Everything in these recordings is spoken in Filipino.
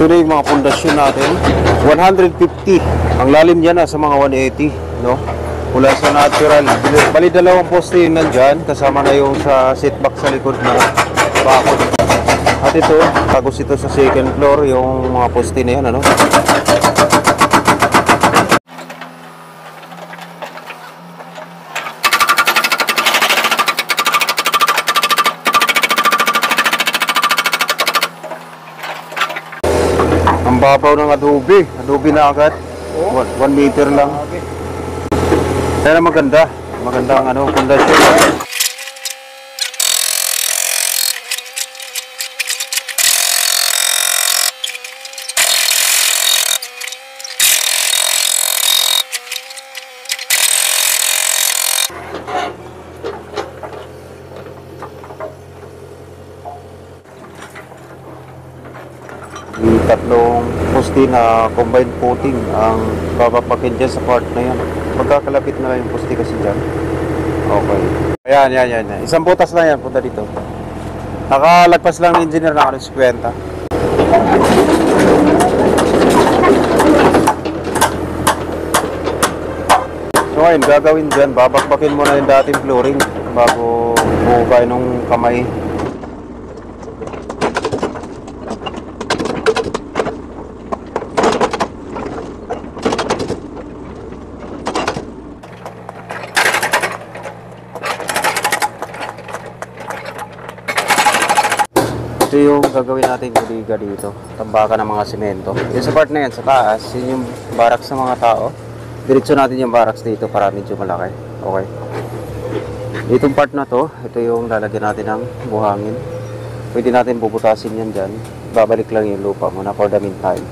Ito na yung mga pundasyon natin. 150. Ang lalim niya na sa mga 180, no? Mula sa natural. Bali dalawang poste yun nandyan. Kasama na yung sa setback sa likod na bakod. At ito, tagos ito sa second floor, yung mga poste na yan, ano? Ang babaw ng adobe. Adobe na agad. 1 meter lang. Kaya maganda. Maganda ang ano, pundasyon. Tatlong poste na combined footing ang babapakin dyan sa part na yan. Magkakalapit na lang yung poste kasi dyan. Okay. Ayan, yan. Isang butas lang yan, punta dito. Nakalagpas lang ng engineer na 50. So ngayon, gagawin dyan, babakbakin mo na yung dating flooring bago buhukay nung kamay. Ito yung gagawin natin buliga dito, tambakan ng mga semento. Yung sa part na yan, sa taas, yun yung barracks ng mga tao. Diretso natin yung barracks dito para medyo malaki. Okay. Itong part na to, ito yung lalagyan natin ng buhangin. Pwede natin bubutasin yan dyan. Babalik lang yung lupa muna for the meantime.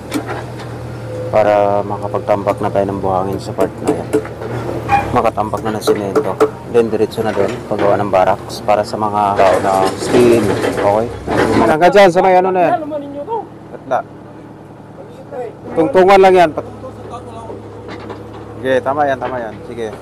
Para makapagtambak na tayo ng buhangin sa part na yan. Makatambak na ng semento. Then diretso na doon paggawa ng barracks para sa mga tao na steel. Okay? Hanggang dyan sa may ano na yan. Atla. Tungtungan lang yan. Sige, tama yan. Sige.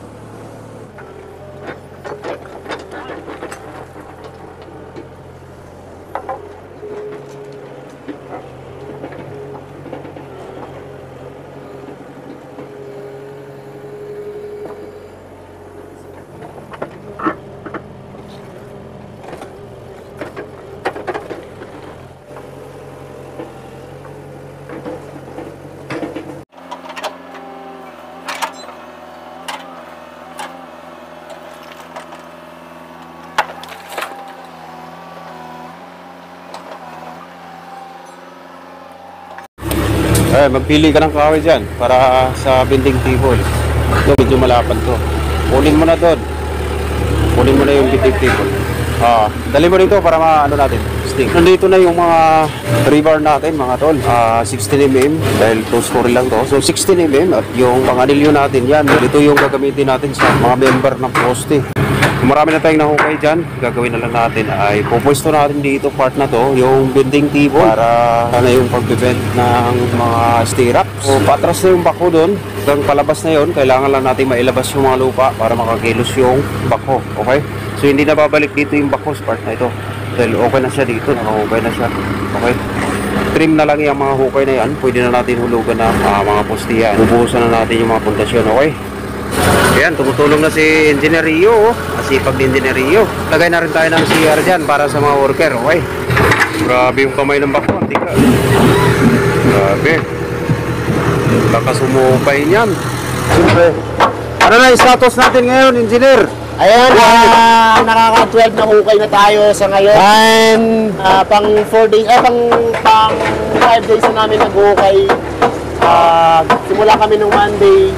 Magpili ka ng kahoy dyan para sa building table. Ito medyo malapad to. Kunin mo na doon. Kunin mo na yung building table. Dali mo dito para maano natin. Sting. Nandito na yung mga rebar natin mga tol. 16mm dahil 2-story lang to. So 16mm at yung panganilyo natin yan. Dito yung gagamitin natin sa mga member ng poste. Kung marami na tayong nahukay dyan, gagawin na lang natin ay pupwesto natin dito part na to, yung bending table para sana yung pagbibend ng mga stirrups. So patras na yung bako doon, hanggang palabas na yun, kailangan lang natin mailabas yung mga lupa para makakilos yung bako. Okay? So hindi na babalik dito yung bako sa part na ito. Dahil okay na siya dito, nakahukay na siya. Okay? Trim na lang yung mga hukay na yan, pwede na natin hulugan na mga poste yan. Bubuhusan na natin yung mga pundasyon. Okay? Ayan, tumutulong na si Engineer Rio, masipag ni Engineer Rio. Lagay na rin tayo ng CR dyan para sa mga worker, okay? Grabe yung kamay ng bako, antika. Grabe. Lakas umupay niyan. Siyempre. Ano na yung status natin ngayon, Engineer? Ayan, nakaka-12 na hukay na tayo sa ngayon. And pang 4 days, pang 5 days na namin nag-hukay. Simula kami nung Monday.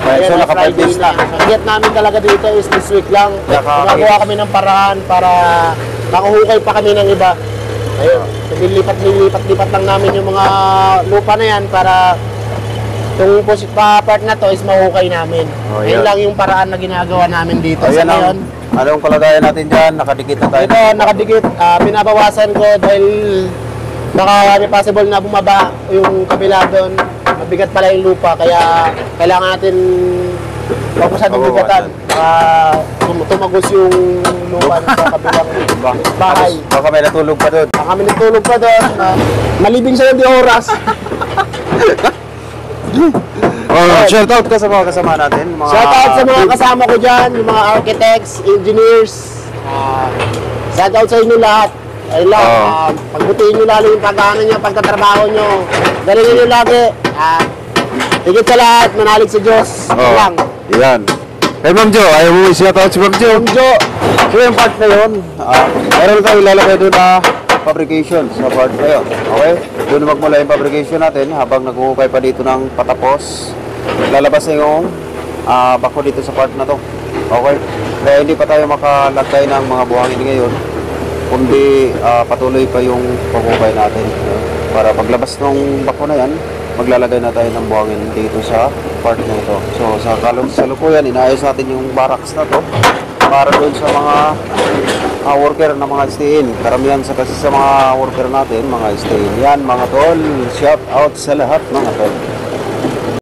So naka-5 na. Target namin talaga dito is this week lang. Gumagawa kami ng paraan para makuhukay pa kami ng iba. Ayun, nilipat lang namin yung mga lupa na yan para itong part na to is mahuhukay namin. Ayun lang yung paraan na ginagawa namin dito. Sa ngayon, anong kalagayan natin dyan? Nakadikit na tayo. Ito, nakadikit. Pinabawasan ko dahil baka may possible na bumaba yung kabila doon. Mabigat pala yung lupa, kaya kailangan natin Bagusan ng bigatan. Tumagos yung lupa sa kabilang bahay. Baka may natulog pa doon. Kami nagtulog pa doon. Malibing sa di oras. Shout out ka sa mga kasama natin. Shout out sa mga kasama ko dyan, yung mga architects, engineers. Shout out sa inyo lahat. Ayun lang, pagbutihin nyo lalo yung pag-ano nyo, pagtatrabaho nyo. Galingin nyo lagi. Higit sa lahat, manalig sa Diyos. Ako lang. Yan. Hey Ma'am Jo, ayaw mo i-shout out si Ma'am Jo. Ma'am Jo. So yung part na yun, meron tayong ilalagay doon na fabrication sa part na yun. Okay? Doon magmula yung fabrication natin habang naghuhukay pa dito ng patapos. Lalabas na yung bako dito sa part na to. Okay? Kaya hindi pa tayo makalagay ng mga buhangin ngayon, kundi patuloy pa yung paghukay natin. Para paglabas ng bako na yan, maglalagay na tayo ng buhangin dito sa part na ito. So sa kalukuyan, inaayos natin yung barracks na to para doon sa mga worker na mga stay-in. Karamihan kasi sa mga worker natin, mga stay-in. Yan mga tol, shout out sa lahat mga tol.